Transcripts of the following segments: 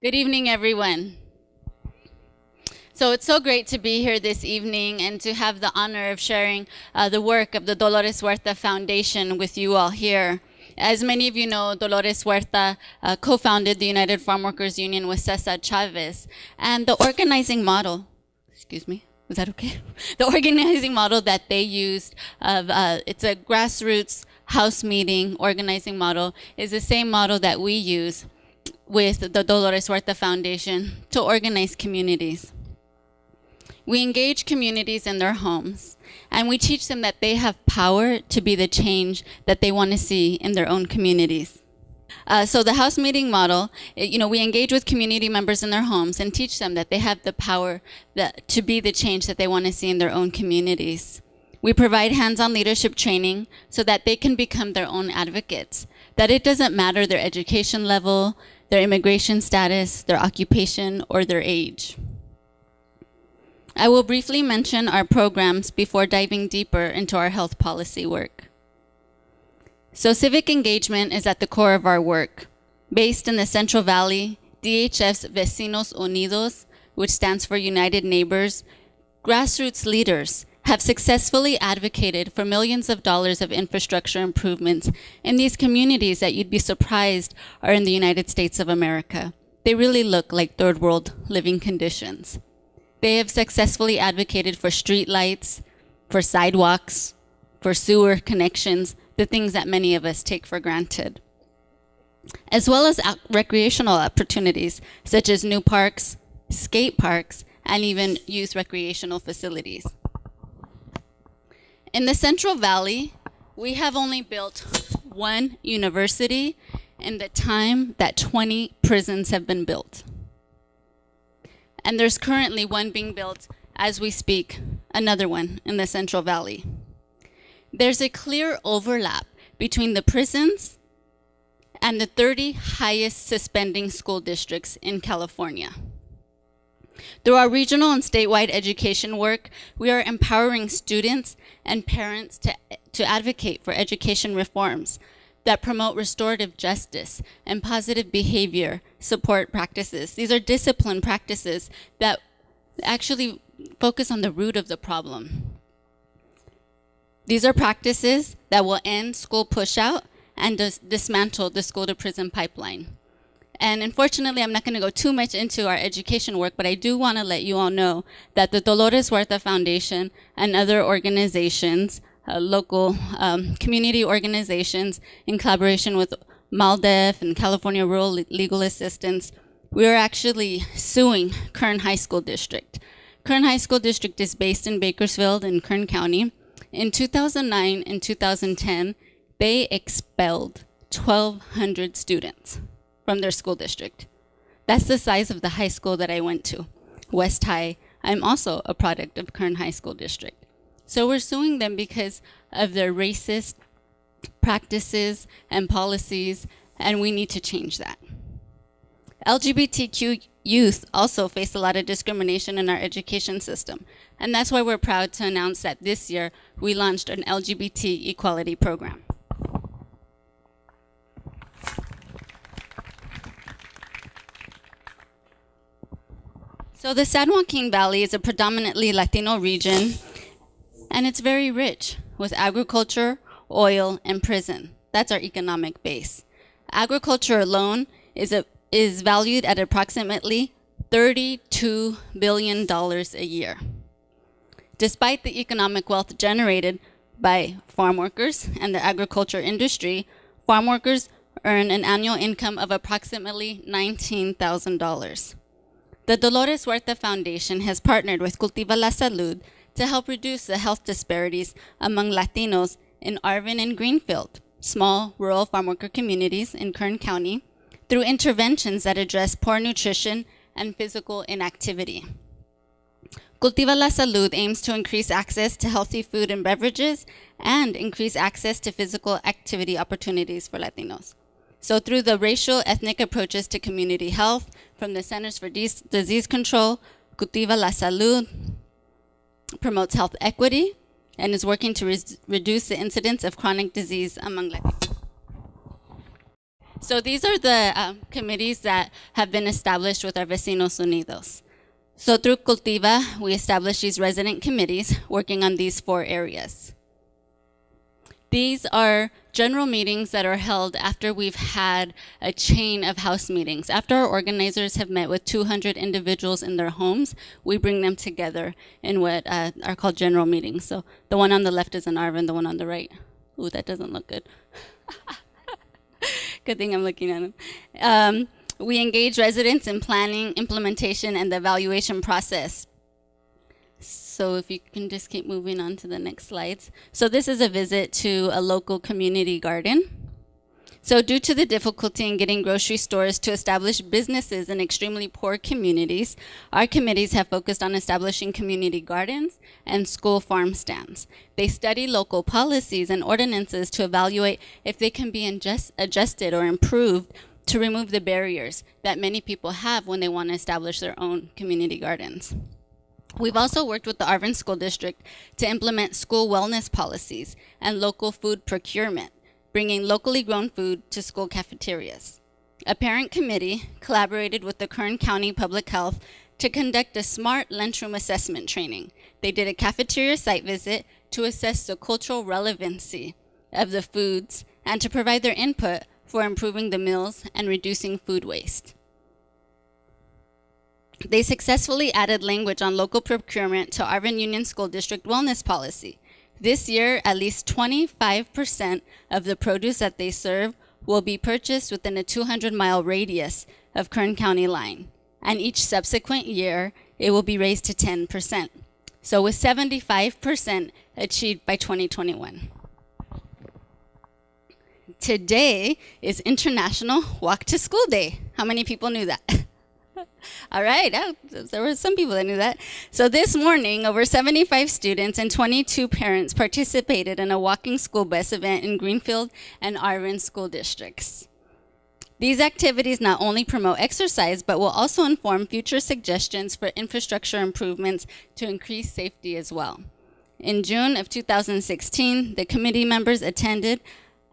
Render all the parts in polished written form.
Good evening, everyone. So it's so great to be here this evening and to have the honor of sharing the work of the Dolores Huerta Foundation with you all here. As many of you know, Dolores Huerta co-founded the United Farm Workers Union with Camila Chávez. And the organizing model, excuse me, was that okay? The organizing model that they used it's a grassroots house meeting organizing model, is the same model that we use with the Dolores Huerta Foundation to organize communities. We engage communities in their homes, and we teach them that they have power to be the change that they want to see in their own communities. So the house meeting model, we engage with community members in their homes and teach them that they have the power to be the change that they want to see in their own communities. We provide hands-on leadership training so that they can become their own advocates, that it doesn't matter their education level, their immigration status, their occupation, or their age. I will briefly mention our programs before diving deeper into our health policy work. So civic engagement is at the core of our work. Based in the Central Valley, DHF's Vecinos Unidos, which stands for United Neighbors, grassroots leaders have successfully advocated for millions of dollars of infrastructure improvements in these communities that you'd be surprised are in the United States of America. They really look like third world living conditions. They have successfully advocated for street lights, for sidewalks, for sewer connections, the things that many of us take for granted, as well as recreational opportunities such as new parks, skate parks, and even youth recreational facilities. In the Central Valley, we have only built one university in the time that 20 prisons have been built. And there's currently one being built as we speak, another one in the Central Valley. There's a clear overlap between the prisons and the 30 highest suspending school districts in California. Through our regional and statewide education work, we are empowering students and parents to advocate for education reforms that promote restorative justice and positive behavior support practices. These are discipline practices that actually focus on the root of the problem. These are practices that will end school pushout and dismantle the school to prison pipeline. And unfortunately, I'm not going to go too much into our education work, but I do want to let you all know that the Dolores Huerta Foundation and other organizations, local community organizations, in collaboration with MALDEF and California Rural Legal Assistance, we are actually suing Kern High School District. Kern High School District is based in Bakersfield in Kern County. In 2009 and 2010, they expelled 1,200 students from their school district. That's the size of the high school that I went to, West High. I'm also a product of Kern High School District. So we're suing them because of their racist practices and policies, and we need to change that. LGBTQ youth also face a lot of discrimination in our education system, and that's why we're proud to announce that this year we launched an LGBT equality program. So the San Joaquin Valley is a predominantly Latino region, and it's very rich with agriculture, oil, and prison. That's our economic base. Agriculture alone is valued at approximately $32 billion a year. Despite the economic wealth generated by farm workers and the agriculture industry, farm workers earn an annual income of approximately $19,000. The Dolores Huerta Foundation has partnered with Cultiva la Salud to help reduce the health disparities among Latinos in Arvin and Greenfield, small rural farm worker communities in Kern County, through interventions that address poor nutrition and physical inactivity. Cultiva la Salud aims to increase access to healthy food and beverages and increase access to physical activity opportunities for Latinos. So through the racial ethnic approaches to community health, from the Centers for Disease Control, Cultiva la Salud promotes health equity and is working to reduce the incidence of chronic disease among Latinos. So these are the committees that have been established with our Vecinos Unidos. So through Cultiva, we established these resident committees working on these 4 areas. These are general meetings that are held after we've had a chain of house meetings. After our organizers have met with 200 individuals in their homes, we bring them together in what are called general meetings. So the one on the left is in Arvin, the one on the right. Ooh, that doesn't look good. Good thing I'm looking at him. We engage residents in planning, implementation, and the evaluation process. So if you can just keep moving on to the next slides. So this is a visit to a local community garden. So due to the difficulty in getting grocery stores to establish businesses in extremely poor communities, our committees have focused on establishing community gardens and school farm stands. They study local policies and ordinances to evaluate if they can be adjusted or improved to remove the barriers that many people have when they want to establish their own community gardens. We've also worked with the Arvin School District to implement school wellness policies and local food procurement, bringing locally grown food to school cafeterias. A parent committee collaborated with the Kern County Public Health to conduct a smart lunchroom assessment training. They did a cafeteria site visit to assess the cultural relevancy of the foods and to provide their input for improving the meals and reducing food waste. They successfully added language on local procurement to Arvin Union School District wellness policy. This year, at least 25% of the produce that they serve will be purchased within a 200-mile radius of Kern County line. And each subsequent year, it will be raised to 10%. So with 75% achieved by 2021. Today is International Walk to School Day. How many people knew that? All right, there were some people that knew that. So this morning, over 75 students and 22 parents participated in a walking school bus event in Greenfield and Arvin school districts. These activities not only promote exercise, but will also inform future suggestions for infrastructure improvements to increase safety as well. In June of 2016, the committee members attended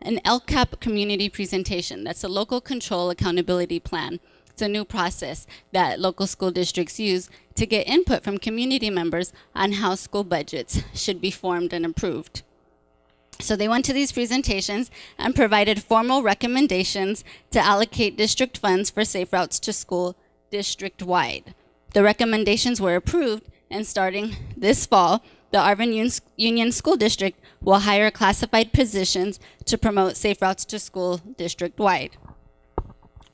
an LCAP community presentation. That's a local control accountability plan. It's a new process that local school districts use to get input from community members on how school budgets should be formed and approved. So they went to these presentations and provided formal recommendations to allocate district funds for safe routes to school district-wide. The recommendations were approved, and starting this fall, the Arvin Union School District will hire classified positions to promote safe routes to school district-wide.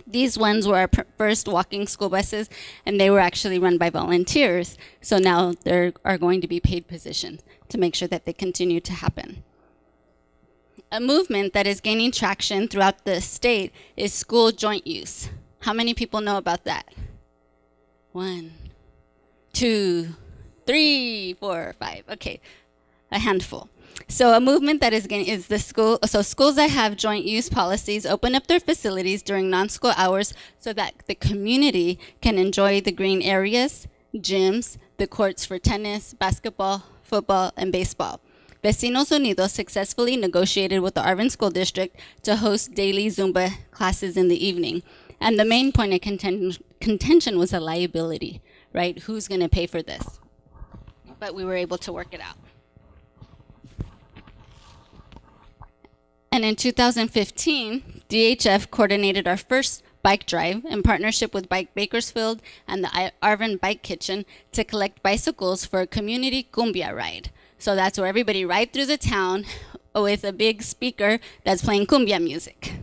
These ones were our first walking school buses, and they were actually run by volunteers. So now there are going to be paid positions to make sure that they continue to happen. A movement that is gaining traction throughout the state is school joint use. How many people know about that? 1, 2, 3, 4, 5. Okay, a handful. So a movement that is the school. So schools that have joint use policies open up their facilities during non-school hours so that the community can enjoy the green areas, gyms, the courts for tennis, basketball, football, and baseball. Vecinos Unidos successfully negotiated with the Arvin School District to host daily Zumba classes in the evening. And the main point of contention was a liability, right? Who's going to pay for this? But we were able to work it out. And in 2015, DHF coordinated our first bike drive in partnership with Bike Bakersfield and the Arvin Bike Kitchen to collect bicycles for a community Cumbia Ride. So that's where everybody ride through the town with a big speaker that's playing cumbia music.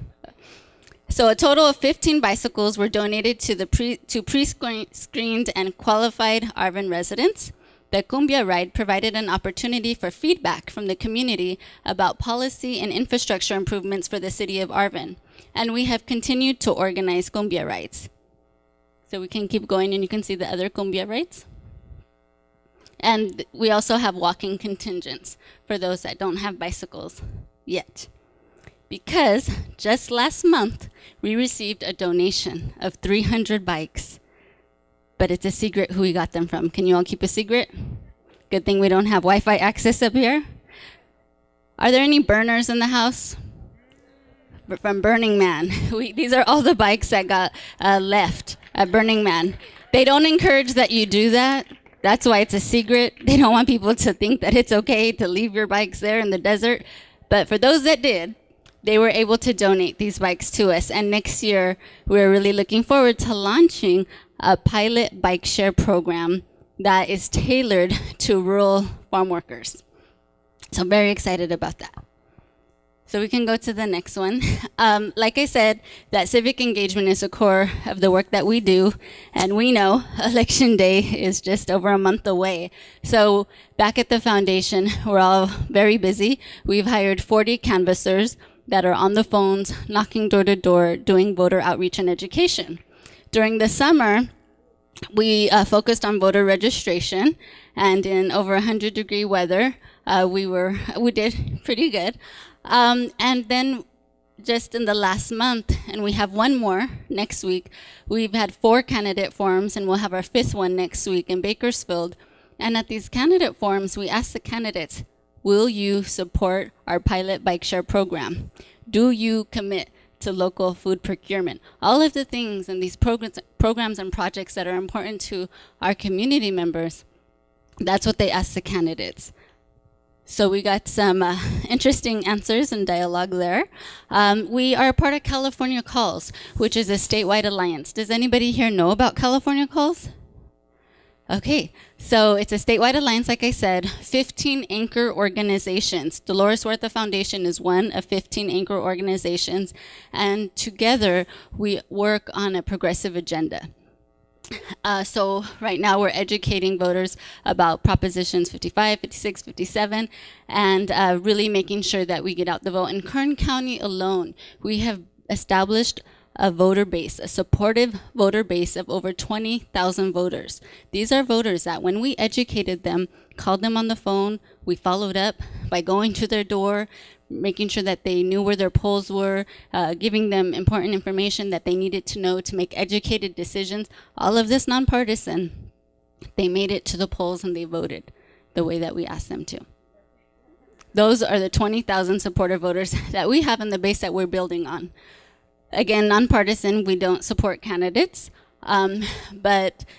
So a total of 15 bicycles were donated to pre-screened and qualified Arvin residents. The Cumbia Ride provided an opportunity for feedback from the community about policy and infrastructure improvements for the city of Arvin. And we have continued to organize Cumbia Rides. So we can keep going and you can see the other Cumbia Rides. And we also have walking contingents for those that don't have bicycles yet. Because just last month, we received a donation of 300 bikes. But it's a secret who we got them from. Can you all keep a secret? Good thing we don't have Wi-Fi access up here. Are there any burners in the house? from Burning Man. These are all the bikes that got left at Burning Man. They don't encourage that you do that. That's why it's a secret. They don't want people to think that it's okay to leave your bikes there in the desert. But for those that did, they were able to donate these bikes to us. And next year, we're really looking forward to launching a pilot bike share program that is tailored to rural farm workers. So I'm very excited about that. So we can go to the next one. Like I said, that civic engagement is the core of the work that we do. And we know Election Day is just over a month away. So back at the foundation, we're all very busy. We've hired 40 canvassers that are on the phones, knocking door to door, doing voter outreach and education. During the summer, we focused on voter registration. And in over 100-degree weather, we did pretty good. And then just in the last month, and we have one more next week, we've had 4 candidate forums, and we'll have our 5th one next week in Bakersfield. And at these candidate forums, we ask the candidates, will you support our pilot bike share program? Do you commit to local food procurement? All of the things and these programs and projects that are important to our community members, that's what they ask the candidates. So we got some interesting answers and dialogue there. We are a part of California Calls, which is a statewide alliance. Does anybody here know about California Calls? Okay, so it's a statewide alliance, like I said, 15 anchor organizations. Dolores Huerta Foundation is one of 15 anchor organizations, and together we work on a progressive agenda. So right now we're educating voters about Propositions 55, 56, 57, and really making sure that we get out the vote. In Kern County alone, we have established a voter base, a supportive voter base of over 20,000 voters. These are voters that when we educated them, called them on the phone, we followed up by going to their door, making sure that they knew where their polls were, giving them important information that they needed to know to make educated decisions. All of this nonpartisan. They made it to the polls and they voted the way that we asked them to. Those are the 20,000 supportive voters that we have in the base that we're building on. Again, nonpartisan, we don't support candidates. And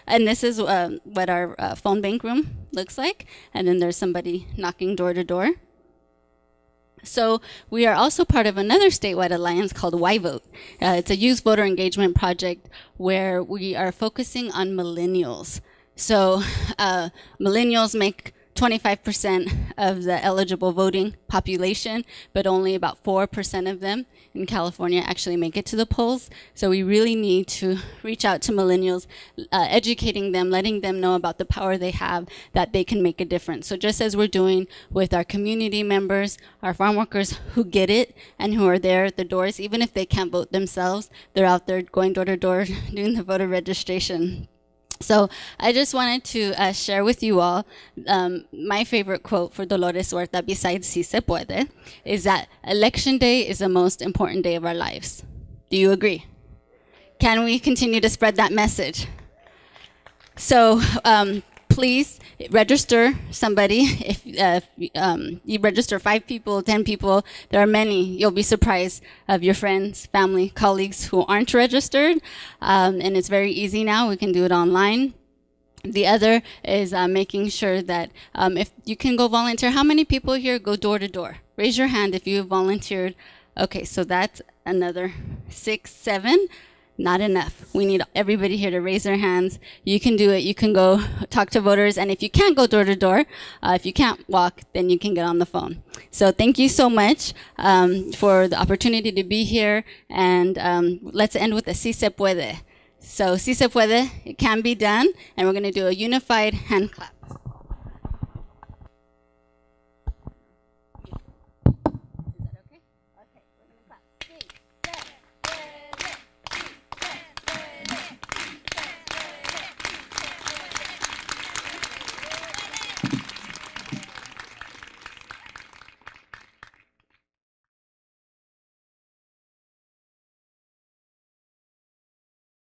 this is what our phone bank room looks like. And then there's somebody knocking door to door. So we are also part of another statewide alliance called YVOTE. It's a youth voter engagement project where we are focusing on millennials. So millennials make 25% of the eligible voting population, but only about 4% of them in California actually make it to the polls. So we really need to reach out to millennials, educating them, letting them know about the power they have, that they can make a difference. So just as we're doing with our community members, our farm workers who get it and who are there at the doors, even if they can't vote themselves, they're out there going door to door doing the voter registration. So I just wanted to share with you all my favorite quote for Dolores Huerta, besides "Si se puede," is that Election Day is the most important day of our lives. Do you agree? Can we continue to spread that message? So please register somebody. If you register 5 people, 10 people, there are many. You'll be surprised of your friends, family, colleagues who aren't registered. And it's very easy now. We can do it online. The other is making sure that if you can go volunteer. How many people here go door to door? Raise your hand if you have volunteered. Okay, so that's another 6, 7. Not enough. We need everybody here to raise their hands. You can do it. You can go talk to voters. And if you can't go door to door, if you can't walk, then you can get on the phone. So thank you so much for the opportunity to be here. And let's end with a "Si se puede." So "Si se puede," it can be done. And we're going to do a unified hand clap.